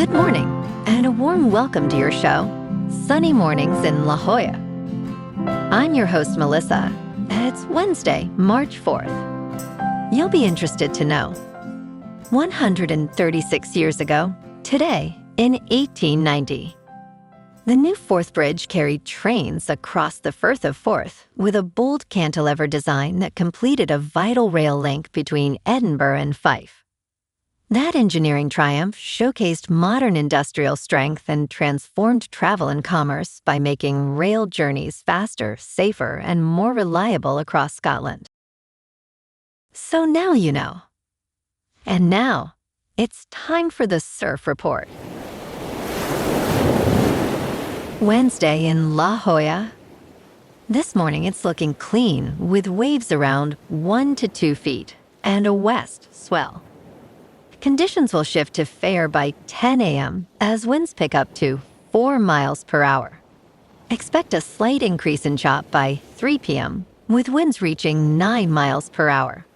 Good morning, and a warm welcome to your show, Sunny Mornings in La Jolla. I'm your host, Melissa, and it's Wednesday, March 4th. You'll be interested to know. 136 years ago, today, in 1890, the new Forth Bridge carried trains across the Firth of Forth with a bold cantilever design that completed a vital rail link between Edinburgh and Fife. That engineering triumph showcased modern industrial strength and transformed travel and commerce by making rail journeys faster, safer, and more reliable across Scotland. So now you know. And now, it's time for the Surf Report. Wednesday in La Jolla. This morning it's looking clean with waves around 1 to 2 feet and a west swell. Conditions will shift to fair by 10 a.m. as winds pick up to 4 miles per hour. Expect a slight increase in chop by 3 p.m. with winds reaching 9 miles per hour.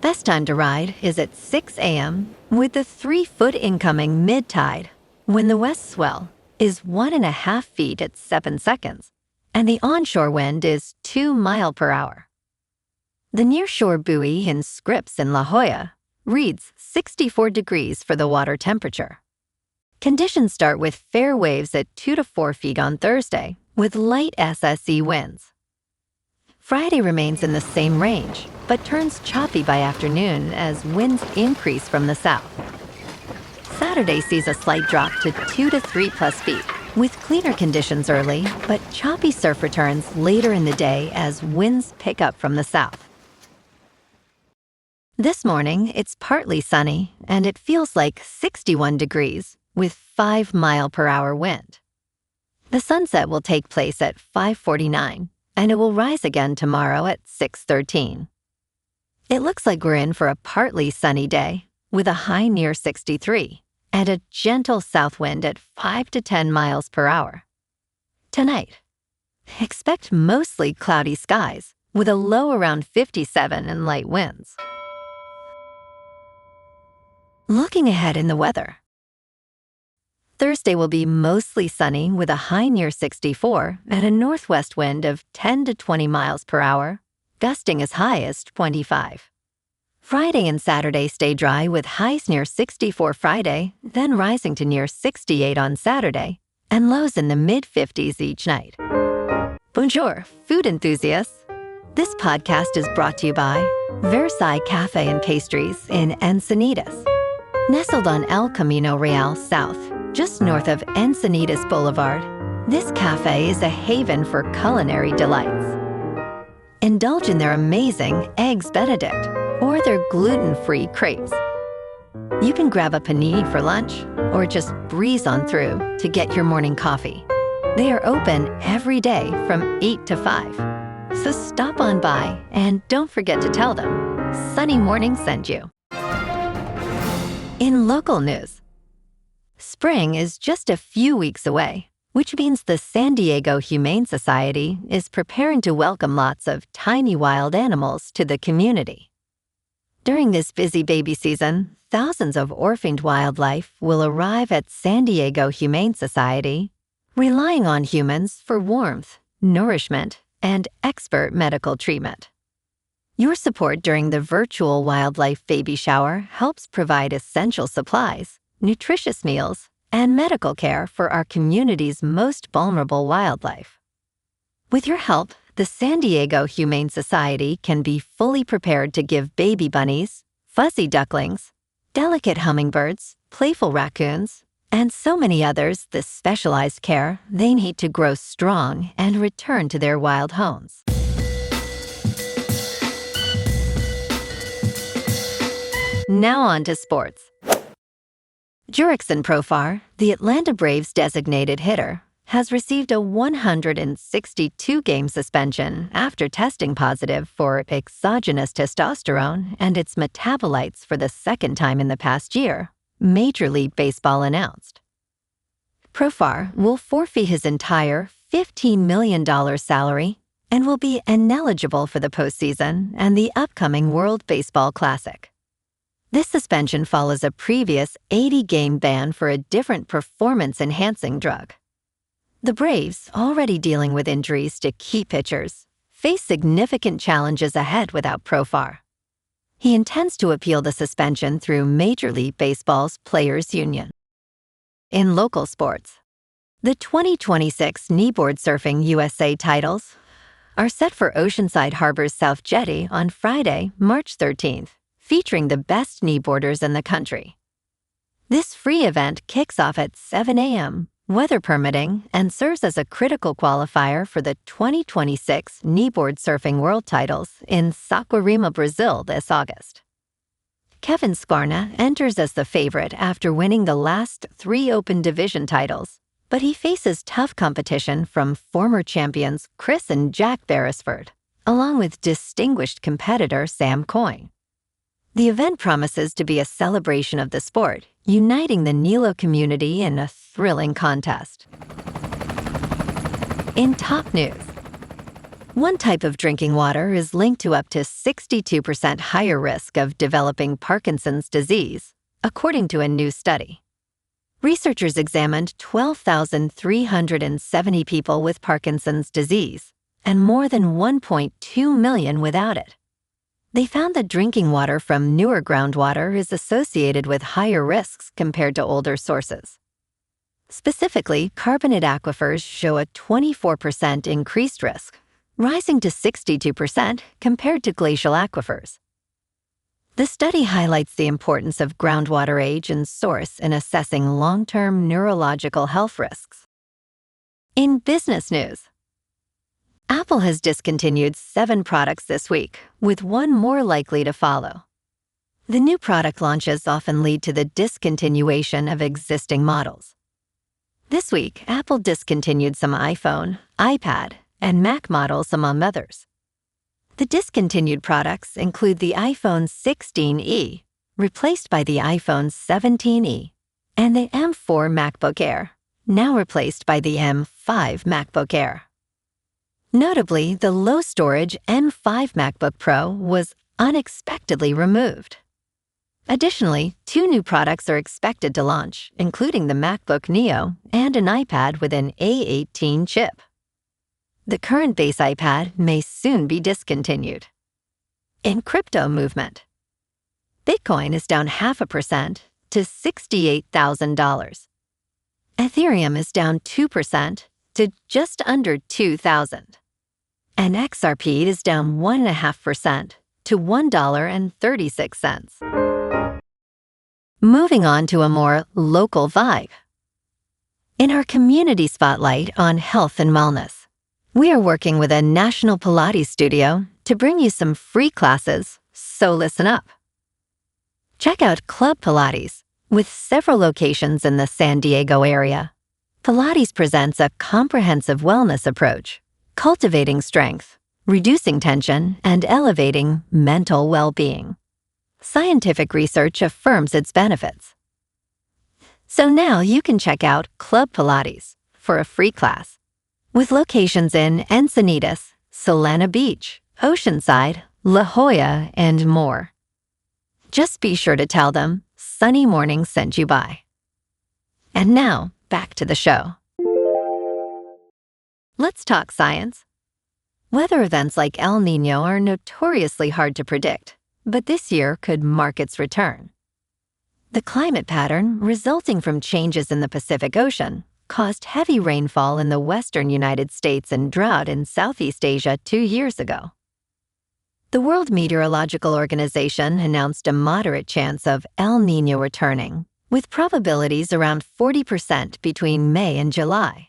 Best time to ride is at 6 a.m. with the 3-foot incoming mid-tide when the west swell is 1.5 feet at 7 seconds and the onshore wind is 2 miles per hour. The nearshore buoy in Scripps in La Jolla reads 64 degrees for the water temperature. Conditions start with fair waves at 2 to 4 feet on Thursday, with light SSE winds. Friday remains in the same range, but turns choppy by afternoon as winds increase from the south. Saturday sees a slight drop to 2 to 3 plus feet, with cleaner conditions early, but choppy surf returns later in the day as winds pick up from the south. This morning, it's partly sunny, and it feels like 61 degrees with 5 mile per hour wind. The sunset will take place at 5:49, and it will rise again tomorrow at 6:13. It looks like we're in for a partly sunny day, with a high near 63, and a gentle south wind at 5 to 10 miles per hour. Tonight, expect mostly cloudy skies, with a low around 57 and light winds. Looking ahead in the weather. Thursday will be mostly sunny with a high near 64 and a northwest wind of 10 to 20 miles per hour, gusting as high as 25. Friday and Saturday stay dry with highs near 64 Friday, then rising to near 68 on Saturday, and lows in the mid-50s each night. Bonjour, food enthusiasts. This podcast is brought to you by Versailles Cafe and Pastries in Encinitas. Nestled on El Camino Real South, just north of Encinitas Boulevard, this cafe is a haven for culinary delights. Indulge in their amazing Eggs Benedict or their gluten-free crepes. You can grab a panini for lunch or just breeze on through to get your morning coffee. They are open every day from 8 to 5. So stop on by and don't forget to tell them Sunny Morning sent you. In local news, spring is just a few weeks away, which means the San Diego Humane Society is preparing to welcome lots of tiny wild animals to the community. During this busy baby season, thousands of orphaned wildlife will arrive at San Diego Humane Society, relying on humans for warmth, nourishment, and expert medical treatment. Your support during the virtual wildlife baby shower helps provide essential supplies, nutritious meals, and medical care for our community's most vulnerable wildlife. With your help, the San Diego Humane Society can be fully prepared to give baby bunnies, fuzzy ducklings, delicate hummingbirds, playful raccoons, and so many others the specialized care they need to grow strong and return to their wild homes. Now on to sports. Jurickson Profar, the Atlanta Braves' designated hitter, has received a 162-game suspension after testing positive for exogenous testosterone and its metabolites for the second time in the past year, Major League Baseball announced. Profar will forfeit his entire $15 million salary and will be ineligible for the postseason and the upcoming World Baseball Classic. This suspension follows a previous 80-game ban for a different performance-enhancing drug. The Braves, already dealing with injuries to key pitchers, face significant challenges ahead without Profar. He intends to appeal the suspension through Major League Baseball's Players Union. In local sports, the 2026 Kneeboard Surfing USA Titles are set for Oceanside Harbor's South Jetty on Friday, March 13th, featuring the best kneeboarders in the country. This free event kicks off at 7 a.m., weather permitting, and serves as a critical qualifier for the 2026 Kneeboard Surfing World Titles in Saquarema, Brazil this August. Kevin Skarna enters as the favorite after winning the last 3 Open Division titles, but he faces tough competition from former champions Chris and Jack Beresford, along with distinguished competitor Sam Coyne. The event promises to be a celebration of the sport, uniting the Nilo community in a thrilling contest. In top news, one type of drinking water is linked to up to 62% higher risk of developing Parkinson's disease, according to a new study. Researchers examined 12,370 people with Parkinson's disease and more than 1.2 million without it. They found that drinking water from newer groundwater is associated with higher risks compared to older sources. Specifically, carbonate aquifers show a 24% increased risk, rising to 62% compared to glacial aquifers. The study highlights the importance of groundwater age and source in assessing long-term neurological health risks. In business news, Apple has discontinued 7 products this week, with one more likely to follow. The new product launches often lead to the discontinuation of existing models. This week, Apple discontinued some iPhone, iPad, and Mac models, among others. The discontinued products include the iPhone 16e, replaced by the iPhone 17e, and the M4 MacBook Air, now replaced by the M5 MacBook Air. Notably, the low-storage M5 MacBook Pro was unexpectedly removed. Additionally, 2 new products are expected to launch, including the MacBook Neo and an iPad with an A18 chip. The current base iPad may soon be discontinued. In crypto movement, Bitcoin is down 0.5% to $68,000. Ethereum is down 2% to just under 2,000. And XRP is down 1.5% to $1.36. Moving on to a more local vibe. In our community spotlight on health and wellness, we are working with a national Pilates studio to bring you some free classes, so listen up. Check out Club Pilates, with several locations in the San Diego area. Pilates presents a comprehensive wellness approach, cultivating strength, reducing tension, and elevating mental well-being. Scientific research affirms its benefits. So now you can check out Club Pilates for a free class, with locations in Encinitas, Solana Beach, Oceanside, La Jolla, and more. Just be sure to tell them Sunny Morning sent you by. And now, back to the show. Let's talk science. Weather events like El Niño are notoriously hard to predict, but this year could mark its return. The climate pattern resulting from changes in the Pacific Ocean caused heavy rainfall in the western United States and drought in Southeast Asia 2 years ago. The World Meteorological Organization announced a moderate chance of El Niño returning, with probabilities around 40% between May and July.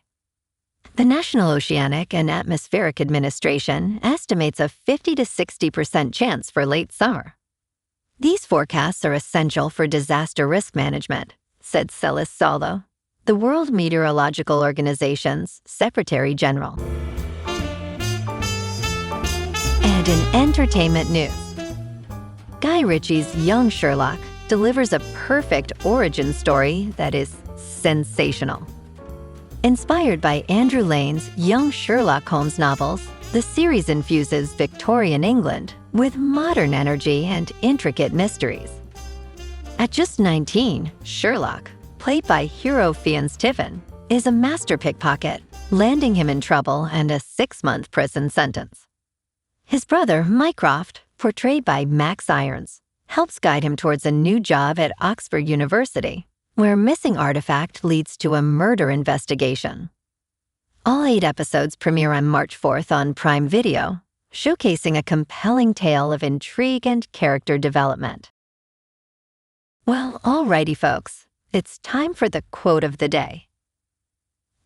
The National Oceanic and Atmospheric Administration estimates a 50 to 60% chance for late summer. These forecasts are essential for disaster risk management, said Celis Salo, the World Meteorological Organization's Secretary General. And in entertainment news, Guy Ritchie's Young Sherlock delivers a perfect origin story that is sensational. Inspired by Andrew Lane's Young Sherlock Holmes novels, the series infuses Victorian England with modern energy and intricate mysteries. At just 19, Sherlock, played by hero Fiennes Tiffin, is a master pickpocket, landing him in trouble and a 6-month prison sentence. His brother, Mycroft, portrayed by Max Irons, helps guide him towards a new job at Oxford University, where a missing artifact leads to a murder investigation. All 8 episodes premiere on March 4th on Prime Video, showcasing a compelling tale of intrigue and character development. Well, alrighty folks, it's time for the quote of the day.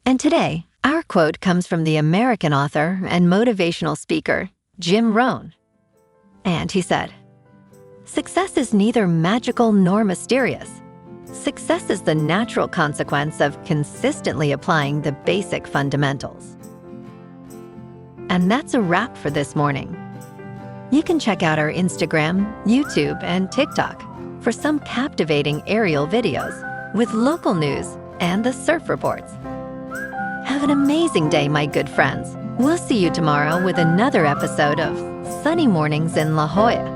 And today, our quote comes from the American author and motivational speaker, Jim Rohn. And he said, "Success is neither magical nor mysterious. Success is the natural consequence of consistently applying the basic fundamentals." And that's a wrap for this morning. You can check out our Instagram, YouTube, and TikTok for some captivating aerial videos with local news and the surf reports. Have an amazing day, my good friends. We'll see you tomorrow with another episode of Sunny Mornings in La Jolla.